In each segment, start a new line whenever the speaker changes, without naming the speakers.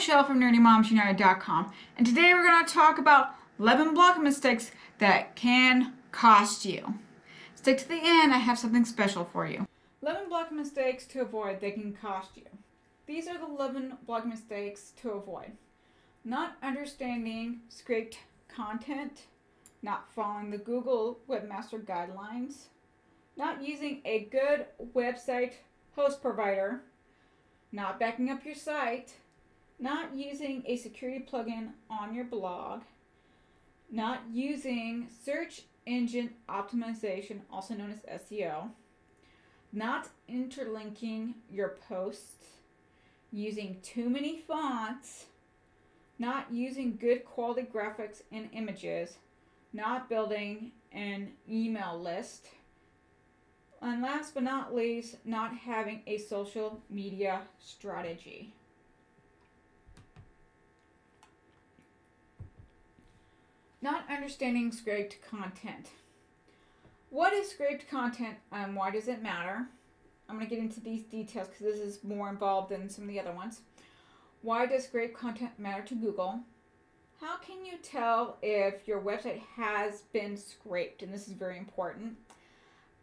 Michelle from nerdymomsunited.com, and today we're going to talk about 11 blog mistakes that can cost you. Stick to the end, I have something special for you. 11 blog mistakes to avoid that can cost you. These are the 11 blog mistakes to avoid. Not understanding scraped content, not following the Google Webmaster guidelines, not using a good website host provider, not backing up your site, not using a security plugin on your blog, not using search engine optimization, also known as SEO, not interlinking your posts, using too many fonts, not using good quality graphics and images, not building an email list, and last but not least, not having a social media strategy. Not understanding scraped content. What is scraped content and why does it matter? I'm going to get into these details because this is more involved than some of the other ones. Why does scraped content matter to Google? How can you tell if your website has been scraped? And this is very important.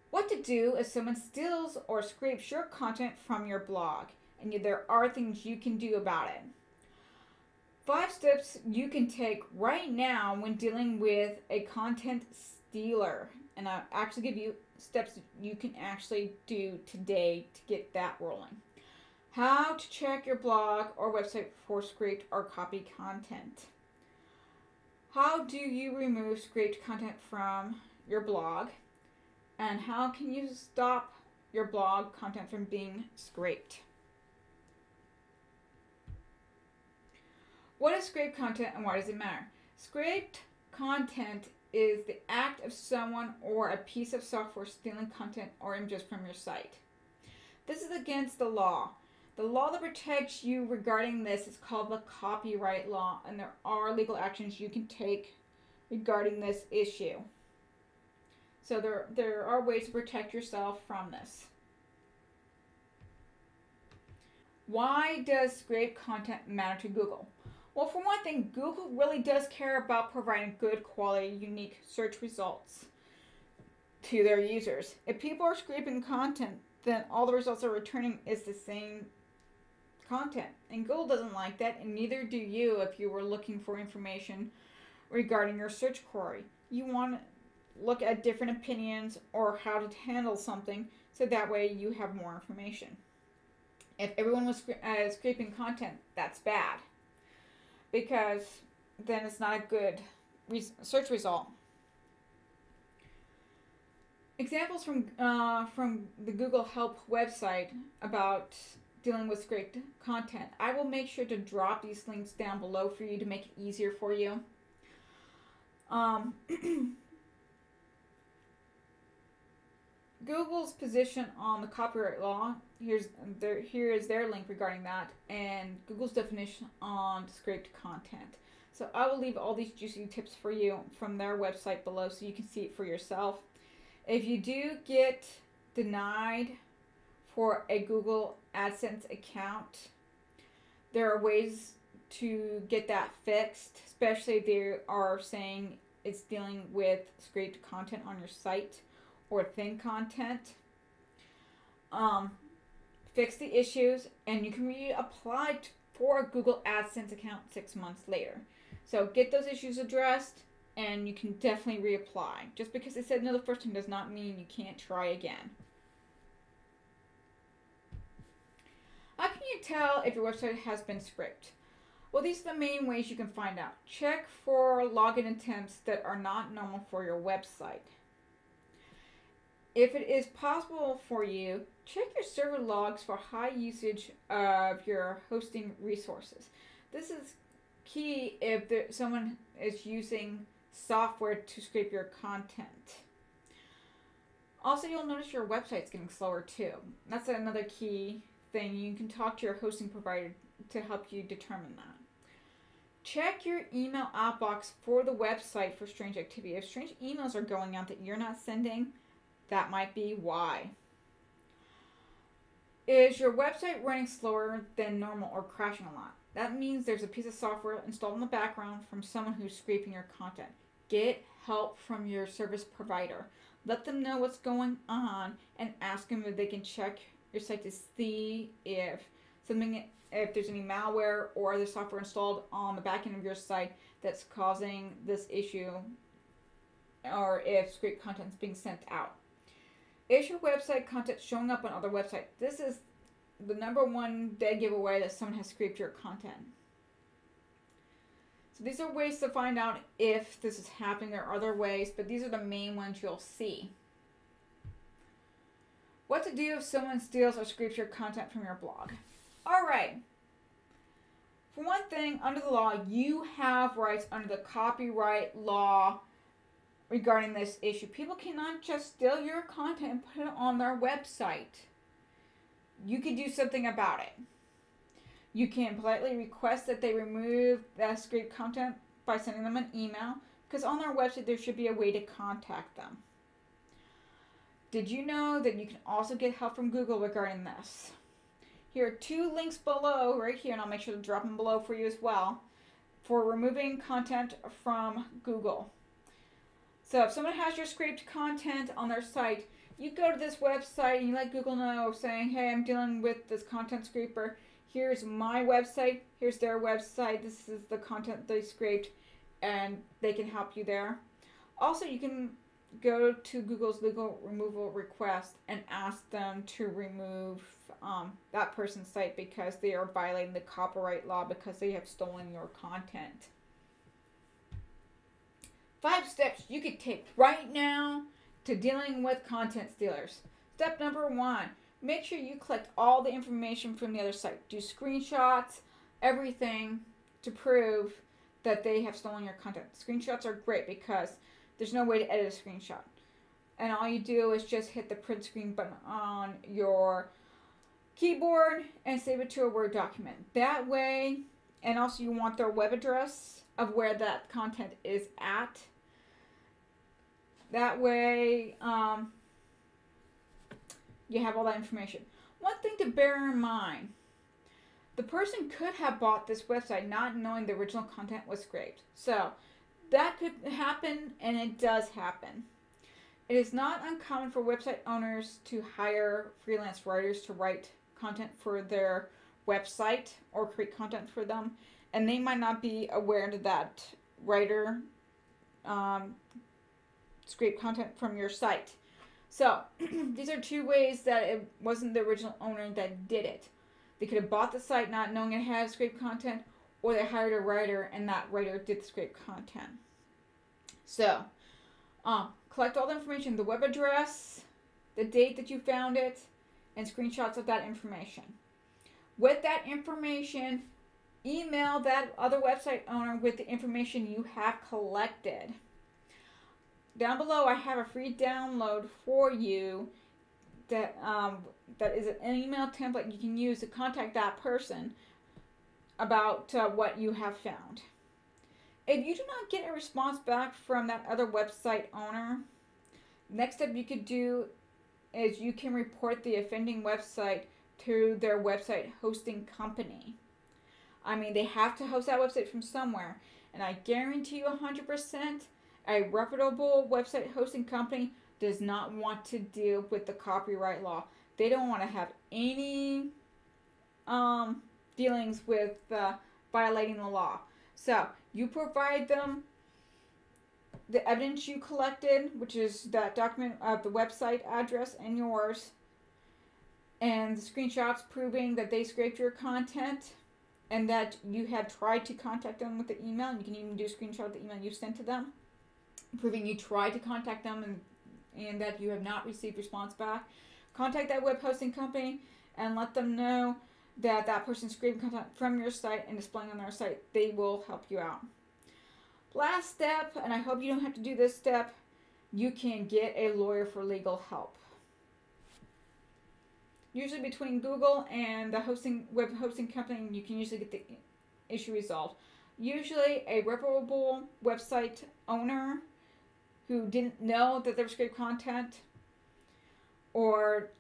What to do if someone steals or scrapes your content from your blog, and there are things you can do about it. 5 steps you can take right now when dealing with a content stealer. And I'll actually give you steps you can actually do today to get that rolling. How to check your blog or website for scraped or copied content. How do you remove scraped content from your blog? And how can you stop your blog content from being scraped? What is scraped content and why does it matter? Scraped content is the act of someone or a piece of software stealing content or images from your site. This is against the law. The law that protects you regarding this is called the copyright law, and there are legal actions you can take regarding this issue. So there are ways to protect yourself from this. Why does scraped content matter to Google? Well, for one thing, Google really does care about providing good quality, unique search results to their users. If people are scraping content, then all the results they're returning is the same content. And Google doesn't like that, and neither do you if you were looking for information regarding your search query. You want to look at different opinions or how to handle something so that way you have more information. If everyone was scraping content, that's bad, because then it's not a good search result. Examples from the Google Help website about dealing with scraped content. I will make sure to drop these links down below for you to make it easier for you. Google's position on the copyright law, here is their link regarding that, and Google's definition on scraped content. So I will leave all these juicy tips for you from their website below so you can see it for yourself. If you do get denied for a Google Adsense account, there are ways to get that fixed, especially if they are saying it's dealing with scraped content on your site or thin content. Fix the issues, and you can reapply for a Google AdSense account 6 months later. So get those issues addressed, and you can definitely reapply. Just because they said no the first time does not mean you can't try again. How can you tell if your website has been scraped? Well, these are the main ways you can find out. Check for login attempts that are not normal for your website. If it is possible for you, check your server logs for high usage of your hosting resources. This is key if someone is using software to scrape your content. Also, you'll notice your website's getting slower too. That's another key thing. You can talk to your hosting provider to help you determine that. Check your email outbox for the website for strange activity. If strange emails are going out that you're not sending, that might be why. Is your website running slower than normal or crashing a lot? That means there's a piece of software installed in the background from someone who's scraping your content. Get help from your service provider. Let them know what's going on and ask them if they can check your site to see if there's any malware or other software installed on the back end of your site that's causing this issue, or if scraped content is being sent out. Is your website content showing up on other websites? This is the #1 dead giveaway that someone has scraped your content. So these are ways to find out if this is happening. There are other ways, but these are the main ones you'll see. What to do if someone steals or scrapes your content from your blog? Alright. For one thing, under the law, you have rights under the copyright law regarding this issue. People cannot just steal your content and put it on their website. You can do something about it. You can politely request that they remove that scraped content by sending them an email, because on their website there should be a way to contact them. Did you know that you can also get help from Google regarding this? Here are 2 links below, right here, and I'll make sure to drop them below for you as well, for removing content from Google. So if someone has your scraped content on their site, you go to this website and you let Google know, saying, hey, I'm dealing with this content scraper. Here's my website. Here's their website. This is the content they scraped, and they can help you there. Also, you can go to Google's legal removal request and ask them to remove that person's site because they are violating the copyright law because they have stolen your content. 5 steps you could take right now to dealing with content stealers. Step #1, make sure you collect all the information from the other site. Do screenshots, everything to prove that they have stolen your content. Screenshots are great because there's no way to edit a screenshot. And all you do is just hit the print screen button on your keyboard and save it to a Word document. That way, and also you want their web address of where that content is at. That way, you have all that information. One thing to bear in mind, the person could have bought this website not knowing the original content was scraped. So that could happen, and it does happen. It is not uncommon for website owners to hire freelance writers to write content for their website or create content for them, and they might not be aware that that writer scraped content from your site. So these are 2 ways that it wasn't the original owner that did it. They could have bought the site not knowing it had scraped content, or they hired a writer and that writer did the scraped content. So collect all the information, the web address, the date that you found it, and screenshots of that information. With that information, email that other website owner with the information you have collected. Down below, I have a free download for you that is an email template you can use to contact that person about what you have found. If you do not get a response back from that other website owner, next step you could do is you can report the offending website to their website hosting company. I mean, they have to host that website from somewhere, and I guarantee you 100%, a reputable website hosting company does not want to deal with the copyright law. They don't want to have any dealings with violating the law. So you provide them the evidence you collected, which is that document of the website address and yours, and the screenshots proving that they scraped your content and that you have tried to contact them with the email. You can even do a screenshot of the email you sent to them, proving you tried to contact them and that you have not received response back. Contact that web hosting company and let them know that that person scraped content from your site and displaying on their site. They will help you out. Last step, and I hope you don't have to do this step, you can get a lawyer for legal help. Usually between Google and the web hosting company, you can usually get the issue resolved. Usually a reputable website owner who didn't know that there was scraped content or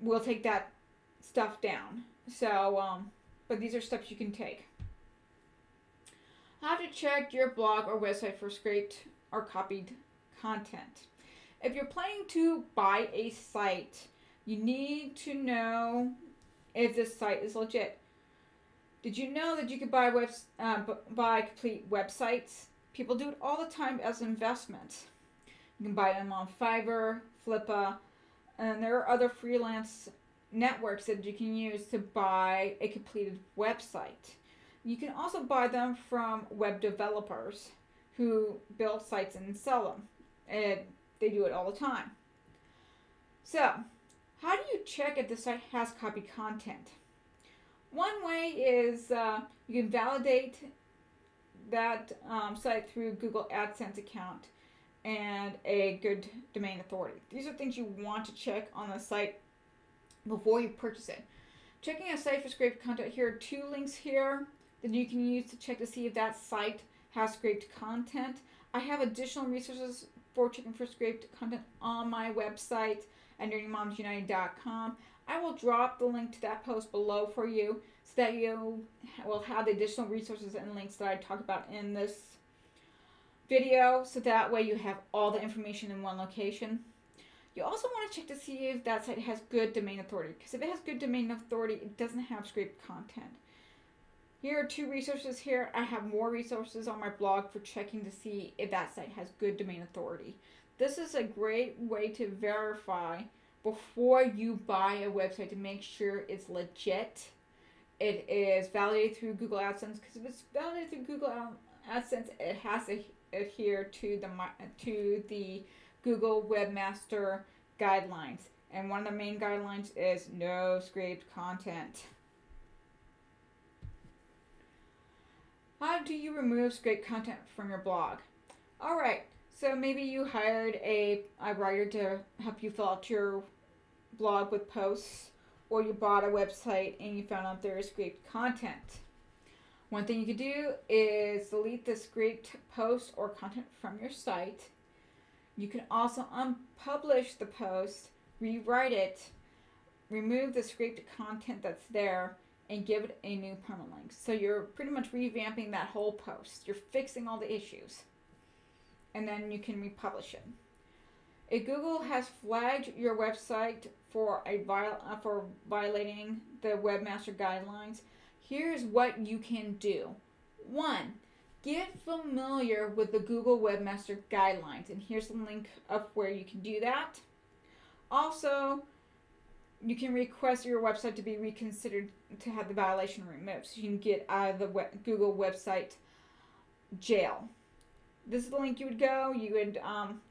will take that stuff down. So but these are steps you can take. How to check your blog or website for scraped or copied content. If you're planning to buy a site, you need to know if this site is legit. Did you know that you could buy complete websites? People do it all the time as an investment. You can buy them on Fiverr, Flippa, and there are other freelance networks that you can use to buy a completed website. You can also buy them from web developers who build sites and sell them. And they do it all the time. So, how do you check if the site has copied content? One way is you can validate that site through Google Adsense account and a good domain authority. These are things you want to check on the site before you purchase it. Checking a site for scraped content, here are 2 links here that you can use to check to see if that site has scraped content. I have additional resources for checking for scraped content on my website at nerdymomsunited.com. I will drop the link to that post below for you so that you will have the additional resources and links that I talk about in this video, so that way you have all the information in one location. You also want to check to see if that site has good domain authority, because if it has good domain authority, it doesn't have scraped content. Here are 2 resources here. I have more resources on my blog for checking to see if that site has good domain authority. This is a great way to verify before you buy a website to make sure it's legit. It is validated through Google AdSense, because if it's validated through Google AdSense, it has to adhere to the Google Webmaster guidelines. And one of the main guidelines is no scraped content. How do you remove scraped content from your blog? Alright, so maybe you hired a writer to help you fill out your blog with posts, or you bought a website and you found out there is scraped content. One thing you could do is delete the scraped post or content from your site. You can also unpublish the post, rewrite it, remove the scraped content that's there, and give it a new permanent link. So you're pretty much revamping that whole post. You're fixing all the issues. And then you can republish it. If Google has flagged your website for violating the Webmaster guidelines, here's what you can do. 1. Get familiar with the Google Webmaster guidelines. And here's the link of where you can do that. Also, you can request your website to be reconsidered to have the violation removed, so you can get out of the Google website jail. This is the link you would go. You would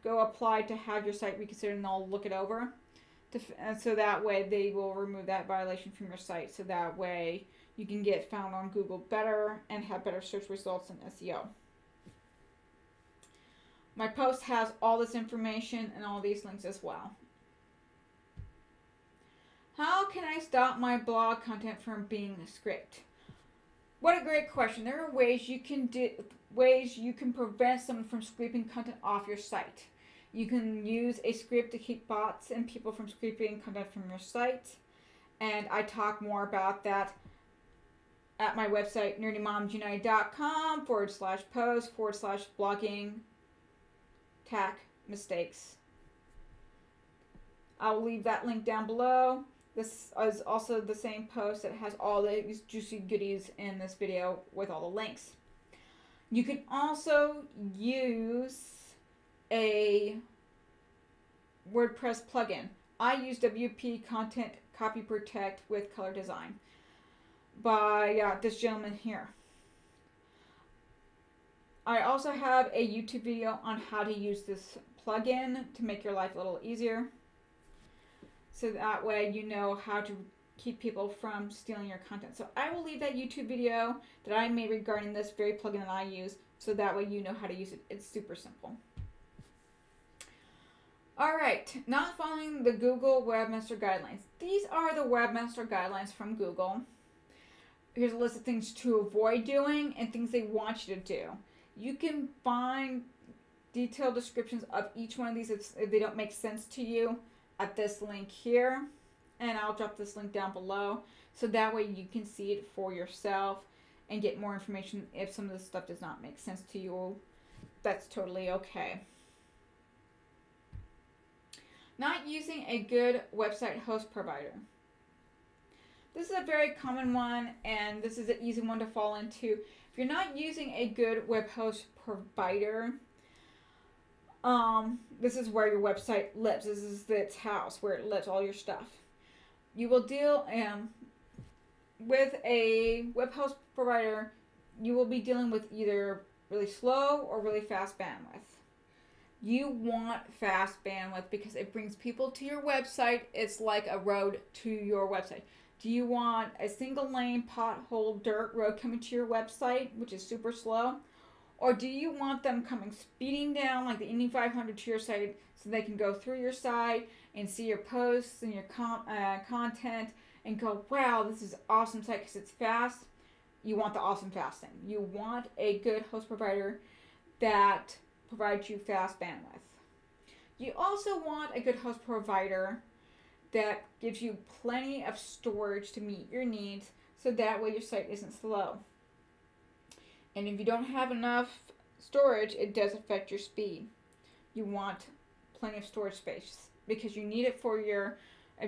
go apply to have your site reconsidered, and they'll look it over. So that way they will remove that violation from your site. So that way you can get found on Google better and have better search results in SEO. My post has all this information and all these links as well. How can I stop my blog content from being scraped? What a great question. There are ways you can prevent someone from scraping content off your site. You can use a script to keep bots and people from scraping content from your site. And I talk more about that at my website, nerdymomsunited.com/post/blogging tack mistakes. I'll leave that link down below. This is also the same post that has all these juicy goodies in this video with all the links. You can also use a WordPress plugin. I use WP Content Copy Protect with Color Design by this gentleman here. I also have a YouTube video on how to use this plugin to make your life a little easier. So that way you know how to keep people from stealing your content. So I will leave that YouTube video that I made regarding this very plugin that I use, so that way you know how to use it. It's super simple. Alright, not following the Google Webmaster Guidelines. These are the Webmaster Guidelines from Google. Here's a list of things to avoid doing and things they want you to do. You can find detailed descriptions of each one of these if they don't make sense to you at this link here. and I'll drop this link down below so that way you can see it for yourself and get more information. If some of this stuff does not make sense to you, that's totally okay. Not using a good website host provider. This is a very common one, and this is an easy one to fall into. If you're not using a good web host provider, this is where your website lives. This is its house, where it lives all your stuff. You will deal with a web host provider. You will be dealing with either really slow or really fast bandwidth. You want fast bandwidth because it brings people to your website. It's like a road to your website. Do you want a single lane pothole dirt road coming to your website, which is super slow? Or do you want them coming speeding down like the Indy 500 to your site so they can go through your site and see your posts and your content and go, wow, this is an awesome site because it's fast? You want the awesome fast thing. You want a good host provider that provides you fast bandwidth. You also want a good host provider that gives you plenty of storage to meet your needs so that way your site isn't slow. And if you don't have enough storage, it does affect your speed. You want plenty of storage space because you need it for if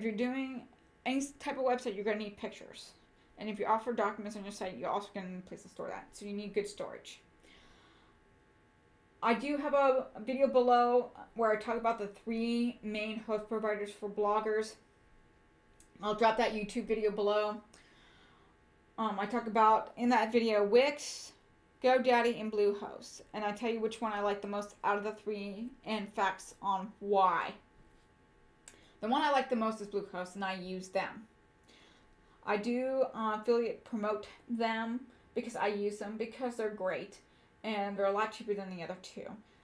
you're doing any type of website, you're going to need pictures. And if you offer documents on your site, you're also going to need a place to store that. So you need good storage. I do have a video below where I talk about the 3 main host providers for bloggers. I'll drop that YouTube video below. I talk about, in that video, Wix, GoDaddy, and Bluehost. And I tell you which one I like the most out of the 3 and facts on why. The one I like the most is Bluehost, and I use them. I do affiliate promote them because I use them because they're great. And they're a lot cheaper than the other 2.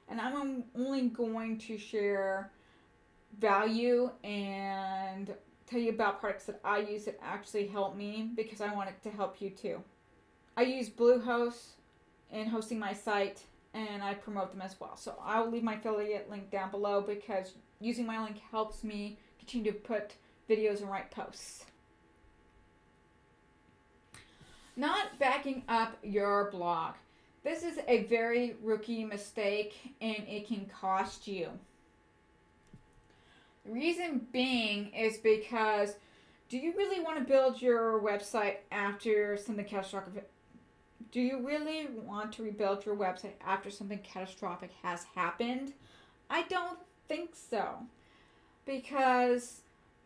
And I'm only going to share value and tell you about products that I use that actually help me because I want it to help you too. I use Bluehost in hosting my site and I promote them as well. So I'll leave my affiliate link down below because using my link helps me continue to put videos and write posts. Not backing up your blog. This is a very rookie mistake and it can cost you. The reason being is because do you really want to build your website after something catastrophic? Do you really want to rebuild your website after something catastrophic has happened? I don't think so. Because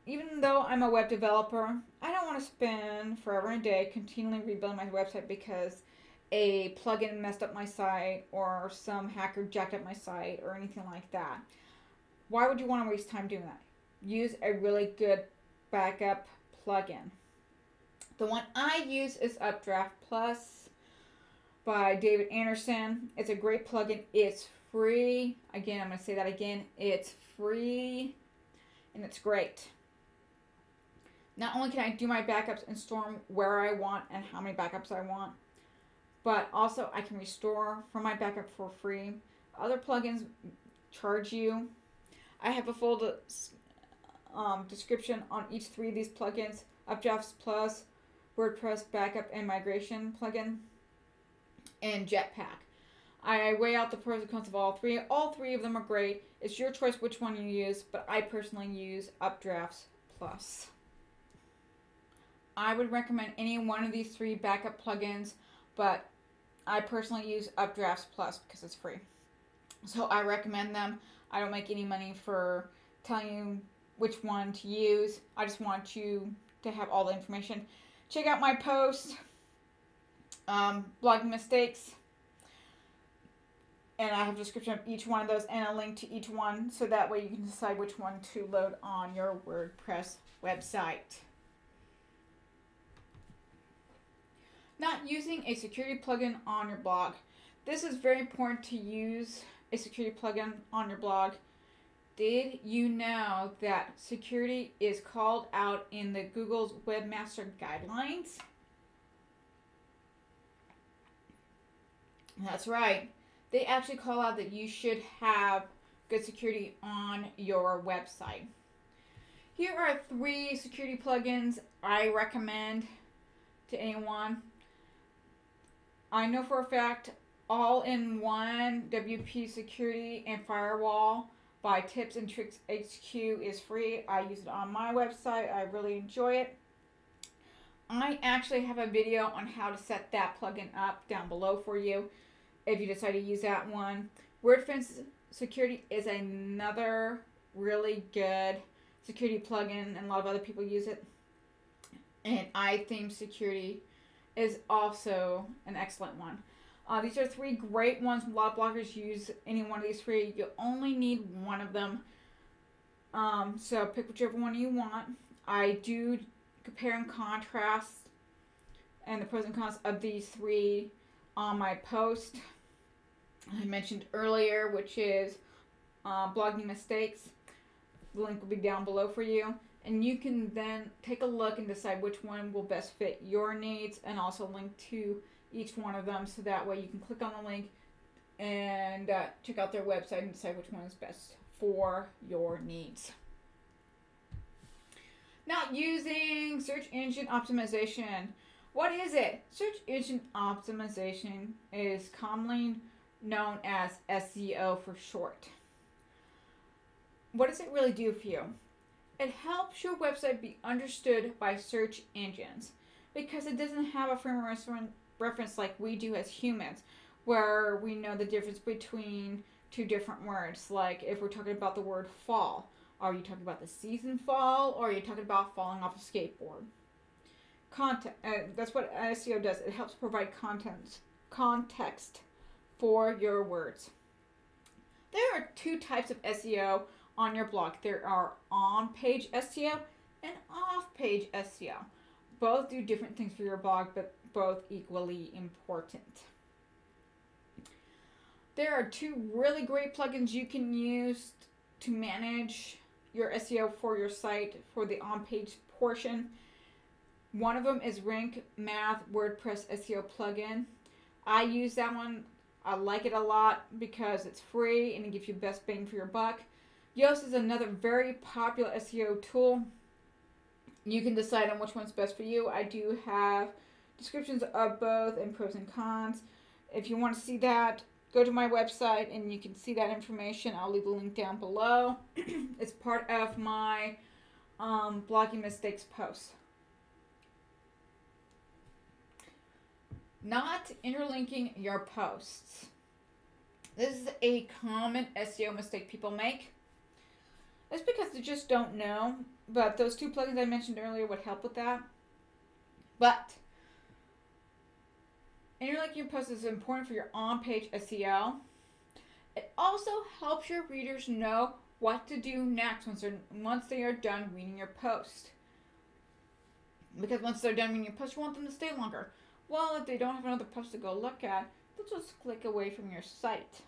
even though I'm a web developer, I don't want to spend forever and a day continually rebuilding my website because a plugin messed up my site or some hacker jacked up my site or anything like that. Why would you want to waste time doing that? Use a really good backup plugin. The one I use is Updraft Plus by David Anderson. It's a great plugin. It's free. Again, I'm going to say that again. It's free and it's great. Not only can I do my backups and store them where I want and how many backups I want, but also I can restore from my backup for free. Other plugins charge you. I have a full description on each 3 of these plugins. Updraft Plus, WordPress Backup and Migration plugin, and Jetpack. I weigh out the pros and cons of all 3. All 3 of them are great. It's your choice which one you use, but I personally use Updraft Plus. I would recommend any one of these 3 backup plugins, but I personally use Updraft Plus because it's free. So I recommend them. I don't make any money for telling you which one to use. I just want you to have all the information. Check out my post, blogging mistakes, and I have a description of each one of those and a link to each one so that way you can decide which one to load on your WordPress website. Not using a security plugin on your blog. This is very important to use a security plugin on your blog. Did you know that security is called out in the Google's Webmaster guidelines? That's right. They actually call out that you should have good security on your website. Here are 3 security plugins I recommend to anyone. I know for a fact All-in-One WP Security and Firewall by Tips and Tricks HQ is free. I use it on my website. I really enjoy it. I actually have a video on how to set that plugin up down below for you if you decide to use that one. WordFence Security is another really good security plugin, and a lot of other people use it. And iTheme Security is also an excellent one. These are 3 great ones. A lot of bloggers use any one of these 3. You only need one of them. So pick whichever one you want. I do compare and contrast and the pros and cons of these 3 on my post I mentioned earlier, which is blogging mistakes. The link will be down below for you, and you can then take a look and decide which one will best fit your needs, and also link to each one of them, so that way you can click on the link and check out their website and decide which one is best for your needs. Now, using search engine optimization. What is it? Search engine optimization is commonly known as SEO for short. What does it really do for you? It helps your website be understood by search engines, because it doesn't have a frame of reference like we do as humans, where we know the difference between 2 different words. Like if we're talking about the word fall, are you talking about the season fall, or are you talking about falling off a skateboard? That's what SEO does. It helps provide context for your words. There are 2 types of SEO on your blog. There are on-page SEO and off-page SEO. Both do different things for your blog, but both equally important. There are 2 really great plugins you can use to manage your SEO for your site for the on-page portion. One of them is Rank Math WordPress SEO plugin. I use that one. I like it a lot because it's free and it gives you best bang for your buck. Yoast is another very popular SEO tool. You can decide on which one's best for you. I do have descriptions of both and pros and cons. If you want to see that, go to my website and you can see that information. I'll leave a link down below. It's part of my blogging mistakes post. Not interlinking your posts. This is a common SEO mistake people make. It's because they just don't know, but those 2 plugins I mentioned earlier would help with that. But interlinking your posts is important for your on-page SEO. It also helps your readers know what to do next once they are done reading your post. Because once they're done reading your post, you want them to stay longer. Well, if they don't have another post to go look at, they'll just click away from your site.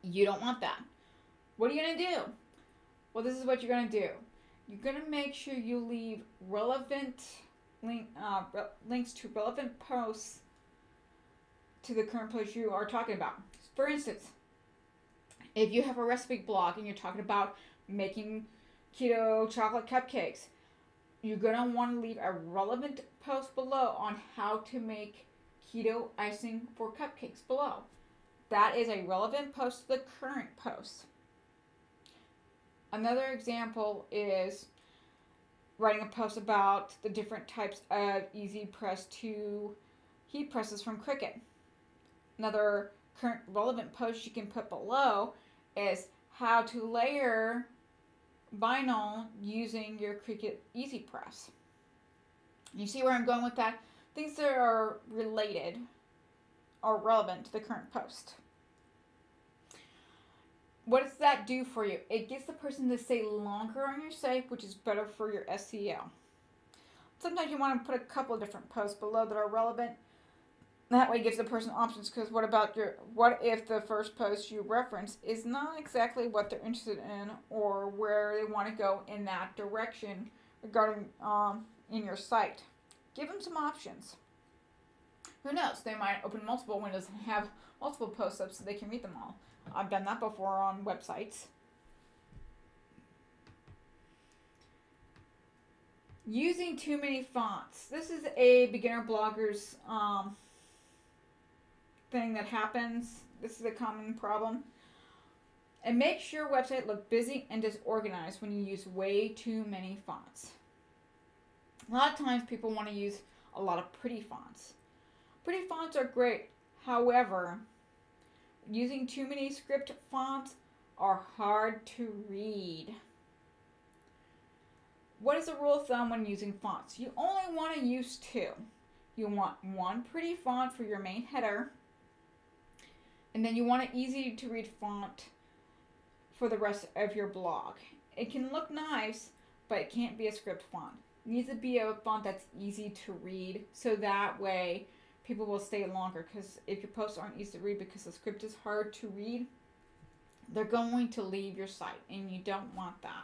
You don't want that. What are you going to do? Well, this is what you're going to do. You're going to make sure you leave relevant links to relevant posts to the current post you are talking about. For instance, if you have a recipe blog and you're talking about making keto chocolate cupcakes, you're going to want to leave a relevant post below on how to make keto icing for cupcakes below. That is a relevant post to the current post. Another example is writing a post about the different types of easy press to heat presses from Cricut. Another current relevant post you can put below is how to layer vinyl using your Cricut Easy Press. You see where I'm going with that? Things that are related or relevant to the current post. What does that do for you? It gets the person to stay longer on your site, which is better for your SEO. Sometimes you want to put a couple of different posts below that are relevant. That way it gives the person options, because what if the first post you reference is not exactly what they're interested in or where they want to go in that direction regarding in your site. Give them some options. Who knows? They might open multiple windows and have multiple posts up so they can read them all. I've done that before on websites. Using too many fonts. This is a beginner blogger's thing that happens. This is a common problem. It makes your website look busy and disorganized when you use way too many fonts. A lot of times people want to use a lot of pretty fonts. Pretty fonts are great. However, using too many script fonts are hard to read. What is the rule of thumb when using fonts? You only want to use two. You want one pretty font for your main header, and then you want an easy to read font for the rest of your blog. It can look nice, but it can't be a script font. It needs to be a font that's easy to read, so that way people will stay longer, because if your posts aren't easy to read because the script is hard to read, they're going to leave your site, and you don't want that.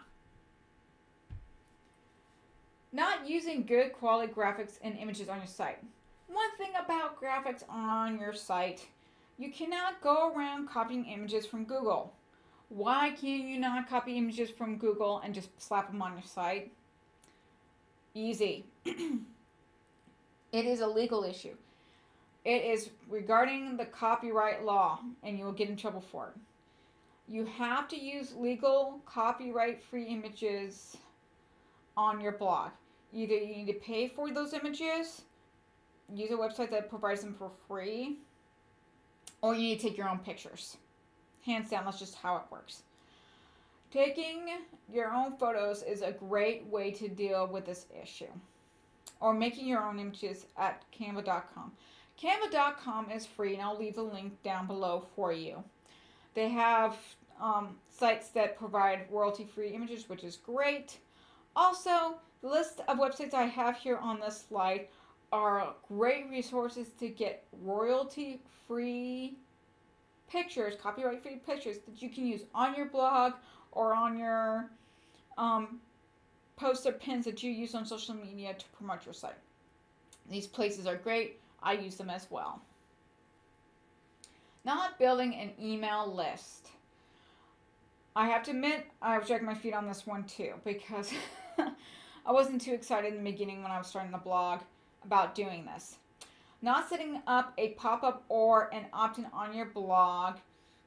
Not using good quality graphics and images on your site. One thing about graphics on your site, you cannot go around copying images from Google. Why can you not copy images from Google and just slap them on your site? Easy. It is a legal issue. It is regarding the copyright law, and you will get in trouble for it. You have to use legal copyright-free images on your blog. Either you need to pay for those images, use a website that provides them for free, or you need to take your own pictures. Hands down, that's just how it works. Taking your own photos is a great way to deal with this issue. Or making your own images at canva.com. Canva.com is free, and I'll leave the link down below for you. They have sites that provide royalty-free images, which is great. Also, the list of websites I have here on this slide are great resources to get royalty-free pictures, copyright-free pictures that you can use on your blog or on your posts or pins that you use on social media to promote your site. These places are great. I use them as well. Not building an email list. I have to admit, I was dragging my feet on this one too, because I wasn't too excited in the beginning when I was starting the blog about doing this. Not setting up a pop-up or an opt-in on your blog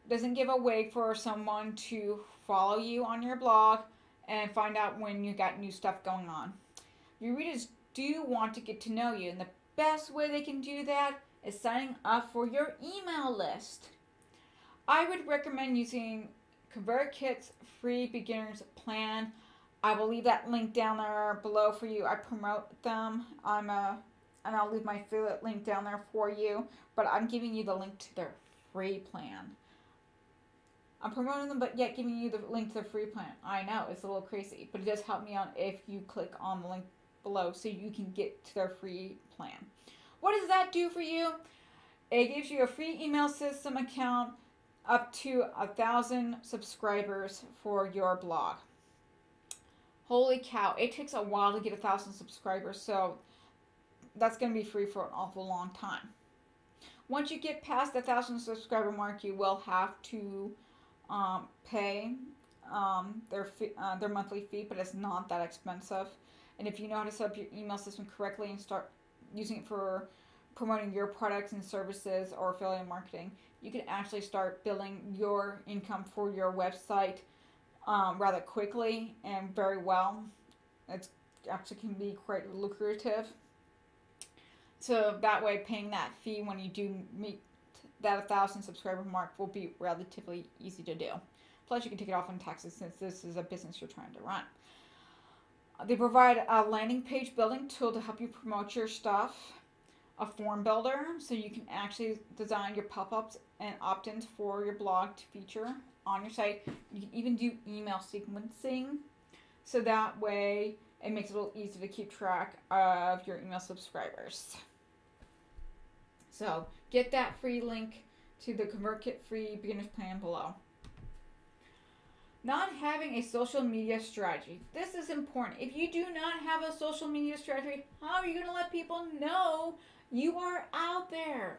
doesn't give a way for someone to follow you on your blog and find out when you got new stuff going on. Your readers do want to get to know you, and the best way they can do that is signing up for your email list. I would recommend using ConvertKit's free beginner's plan. I will leave that link down there below for you. I promote them. And I'll leave my affiliate link down there for you. But I'm giving you the link to their free plan. I'm promoting them, but yet giving you the link to their free plan. I know, it's a little crazy, but it does help me out if you click on the link below so you can get to their free plan. What does that do for you? It gives you a free email system account up to 1,000 subscribers for your blog. Holy cow, it takes a while to get 1,000 subscribers, so that's going to be free for an awful long time. Once you get past the 1,000 subscriber mark, you will have to pay their monthly fee, but it's not that expensive. And if you know how to set up your email system correctly and start using it for promoting your products and services or affiliate marketing, you can actually start building your income for your website rather quickly and very well. It actually can be quite lucrative. So that way, paying that fee when you do meet that 1,000 subscriber mark will be relatively easy to do. Plus, you can take it off on taxes since this is a business you're trying to run. They provide a landing page building tool to help you promote your stuff, a form builder so you can actually design your pop-ups and opt-ins for your blog to feature on your site. You can even do email sequencing, so that way it makes it a little easier to keep track of your email subscribers. So get that free link to the ConvertKit free beginner's plan below. Not having a social media strategy. This is important. If you do not have a social media strategy, how are you going to let people know you are out there?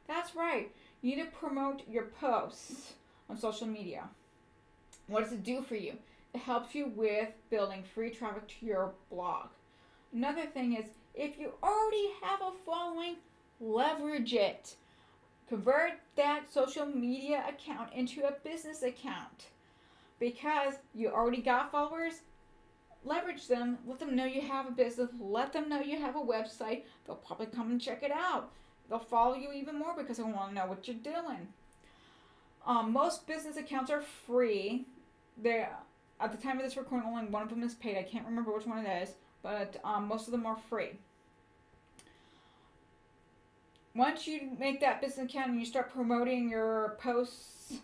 That's right. You need to promote your posts on social media. What does it do for you? It helps you with building free traffic to your blog. Another thing is, if you already have a following, leverage it. Convert that social media account into a business account. Because you already got followers, leverage them. Let them know you have a business. Let them know you have a website. They'll probably come and check it out. They'll follow you even more because they want to know what you're doing. Most business accounts are free. At the time of this recording, only one of them is paid. I can't remember which one it is, but most of them are free. Once you make that business account and you start promoting your posts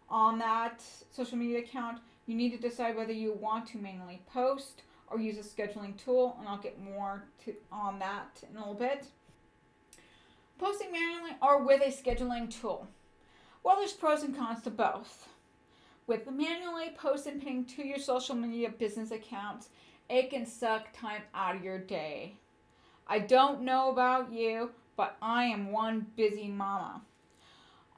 on that social media account, you need to decide whether you want to manually post or use a scheduling tool, and I'll get more on that in a little bit. Posting manually or with a scheduling tool. Well, there's pros and cons to both. With manually posting and pinning to your social media business accounts, it can suck time out of your day. I don't know about you, but I am one busy mama.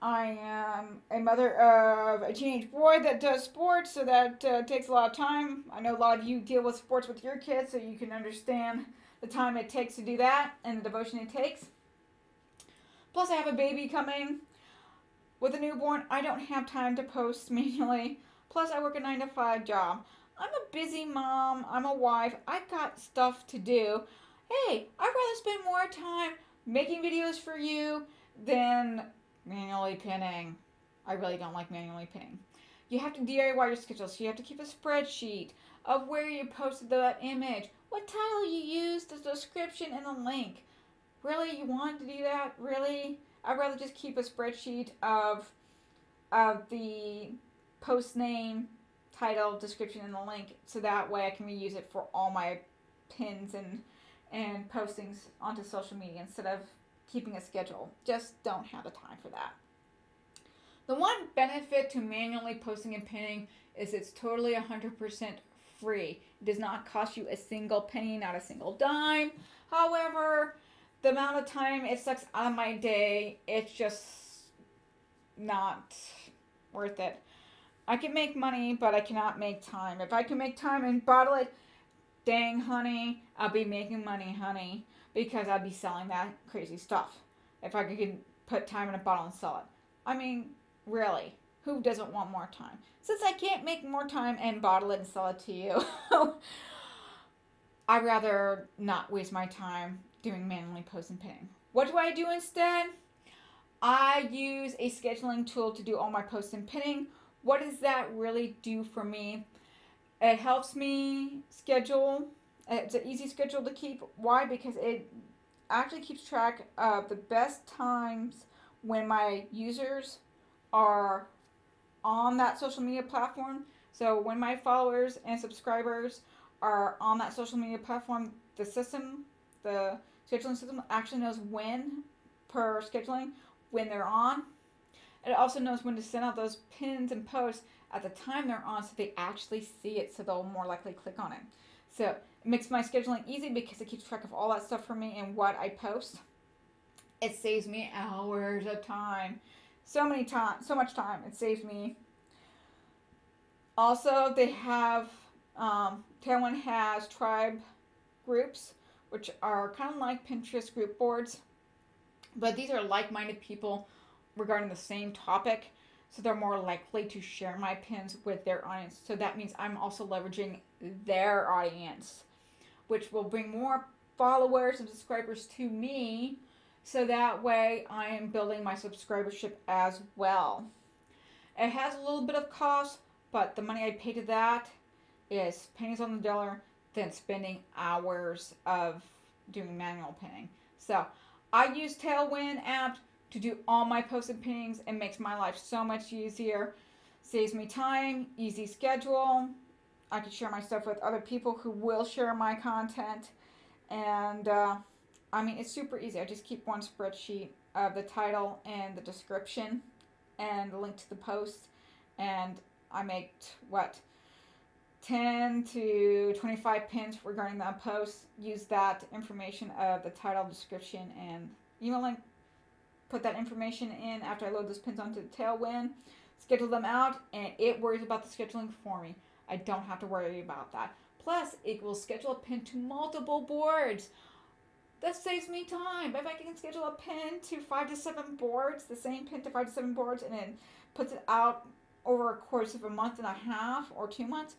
I am a mother of a teenage boy that does sports, so that takes a lot of time. I know a lot of you deal with sports with your kids, so you can understand the time it takes to do that and the devotion it takes. Plus, I have a baby coming. With a newborn, I don't have time to post manually. Plus, I work a 9-to-5 job. I'm a busy mom. I'm a wife. I've got stuff to do. Hey, I'd rather spend more time making videos for you than manually pinning. I really don't like manually pinning. You have to DIY your schedule, so you have to keep a spreadsheet of where you posted that image, what title you used, the description, and the link. Really? You want to do that? Really? I'd rather just keep a spreadsheet of the post name, title, description, and the link, so that way I can reuse it for all my pins and postings onto social media instead of keeping a schedule. Just don't have the time for that. The one benefit to manually posting and pinning is it's totally 100% free. It does not cost you a single penny, not a single dime. However, the amount of time it sucks out of my day, it's just not worth it. I can make money, but I cannot make time. If I can make time and bottle it, dang, honey, I'll be making money, honey, because I'd be selling that crazy stuff. If I could put time in a bottle and sell it. I mean, really, who doesn't want more time? Since I can't make more time and bottle it and sell it to you, I'd rather not waste my time doing manually post and pinning. What do I do instead? I use a scheduling tool to do all my posts and pinning. What does that really do for me? It helps me schedule. It's an easy schedule to keep. Why? Because it actually keeps track of the best times when my users are on that social media platform. So when my followers and subscribers are on that social media platform, the scheduling system actually knows when, per scheduling, when they're on. It also knows when to send out those pins and posts at the time they're on, so they actually see it, so they'll more likely click on it. So it makes my scheduling easy because it keeps track of all that stuff for me and what I post. It saves me hours of time. So much time it saves me. Also, they have, Tailwind has tribe groups, which are kind of like Pinterest group boards, but these are like-minded people regarding the same topic, so they're more likely to share my pins with their audience. So that means I'm also leveraging their audience, which will bring more followers and subscribers to me, so that way I am building my subscribership as well. It has a little bit of cost, but the money I pay to that is pennies on the dollar than spending hours of doing manual pinning. So I use Tailwind app to do all my posts and pinnings. It makes my life so much easier. Saves me time, easy schedule. I can share my stuff with other people who will share my content. And I mean, it's super easy. I just keep one spreadsheet of the title and the description and the link to the post. And I make, 10 to 25 pins regarding that post. Use that information of the title, description, and email link. Put that information in after I load those pins onto the Tailwind. Schedule them out, and it worries about the scheduling for me. I don't have to worry about that. Plus, it will schedule a pin to multiple boards. That saves me time. If I can schedule a pin to 5 to 7 boards, the same pin to 5 to 7 boards, and then puts it out over a course of a month and a half or 2 months,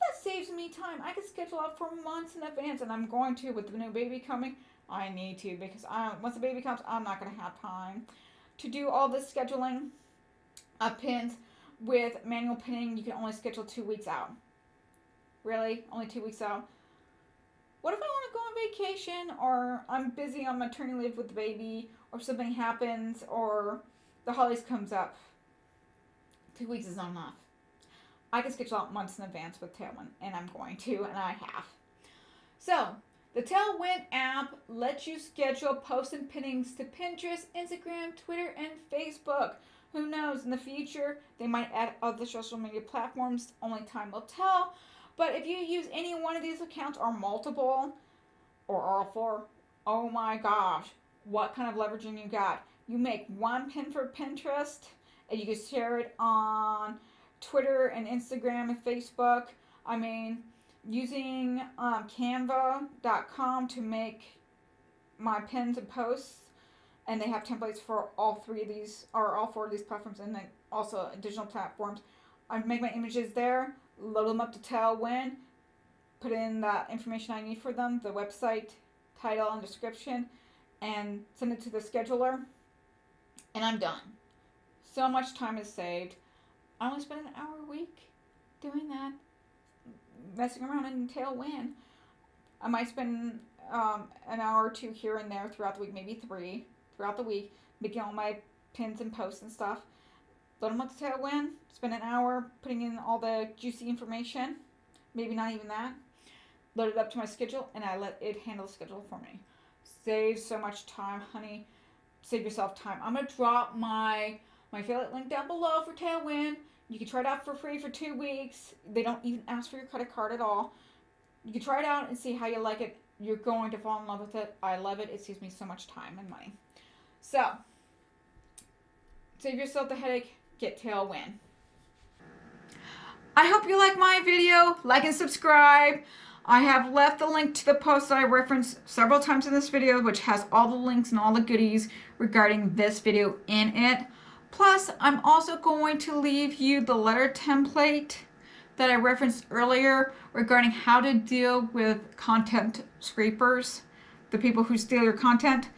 that saves me time. I can schedule out for months in advance, and I'm going to with the new baby coming. I need to, because once the baby comes, I'm not going to have time to do all this scheduling of pins. With manual pinning, you can only schedule 2 weeks out. Really? Only 2 weeks out? What if I want to go on vacation, or I'm busy on maternity leave with the baby, or something happens, or the holidays comes up? 2 weeks is not enough. I can schedule out months in advance with Tailwind, and I'm going to, and I have. So, the Tailwind app lets you schedule posts and pinnings to Pinterest, Instagram, Twitter, and Facebook. Who knows, in the future, they might add other social media platforms. Only time will tell. But if you use any one of these accounts, or multiple, or all 4, oh my gosh, what kind of leveraging you got. You make one pin for Pinterest, and you can share it on Twitter and Instagram and Facebook. I mean, using Canva.com to make my pins and posts. And they have templates for all 3 of these, or all 4 of these platforms, and then also additional platforms. I make my images there, load them up to Tailwind, put in the information I need for them, the website, title, and description, and send it to the scheduler, and I'm done. So much time is saved. I only spend an hour a week doing that, messing around in Tailwind. I might spend an hour or 2 here and there throughout the week, maybe 3. Throughout the week, making all my pins and posts and stuff. Load them up to Tailwind, spend an hour putting in all the juicy information, maybe not even that. Load it up to my schedule, and I let it handle the schedule for me. Save so much time, honey. Save yourself time. I'm going to drop my affiliate link down below for Tailwind. You can try it out for free for 2 weeks. They don't even ask for your credit card at all. You can try it out and see how you like it. You're going to fall in love with it. I love it. It saves me so much time and money. So, save yourself the headache, get Tailwind. I hope you like my video. Like and subscribe. I have left the link to the post that I referenced several times in this video, which has all the links and all the goodies regarding this video in it. Plus, I'm also going to leave you the letter template that I referenced earlier regarding how to deal with content scrapers, the people who steal your content.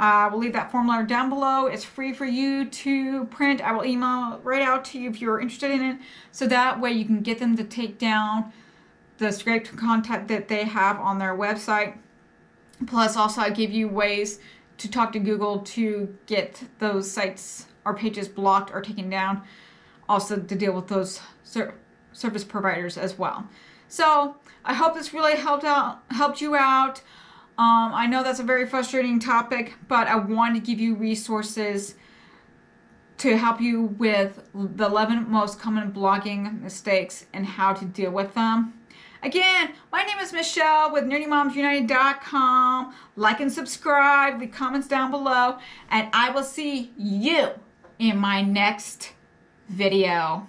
I will leave that form letter down below. It's free for you to print. I will email it right out to you if you're interested in it. So that way you can get them to take down the scraped content that they have on their website. Plus also I give you ways to talk to Google to get those sites or pages blocked or taken down. Also to deal with those service providers as well. So I hope this really helped you out. I know that's a very frustrating topic, but I want to give you resources to help you with the 11 most common blogging mistakes and how to deal with them. Again, my name is Michelle with NerdyMomsUnited.com. Like and subscribe, leave comments down below, and I will see you in my next video.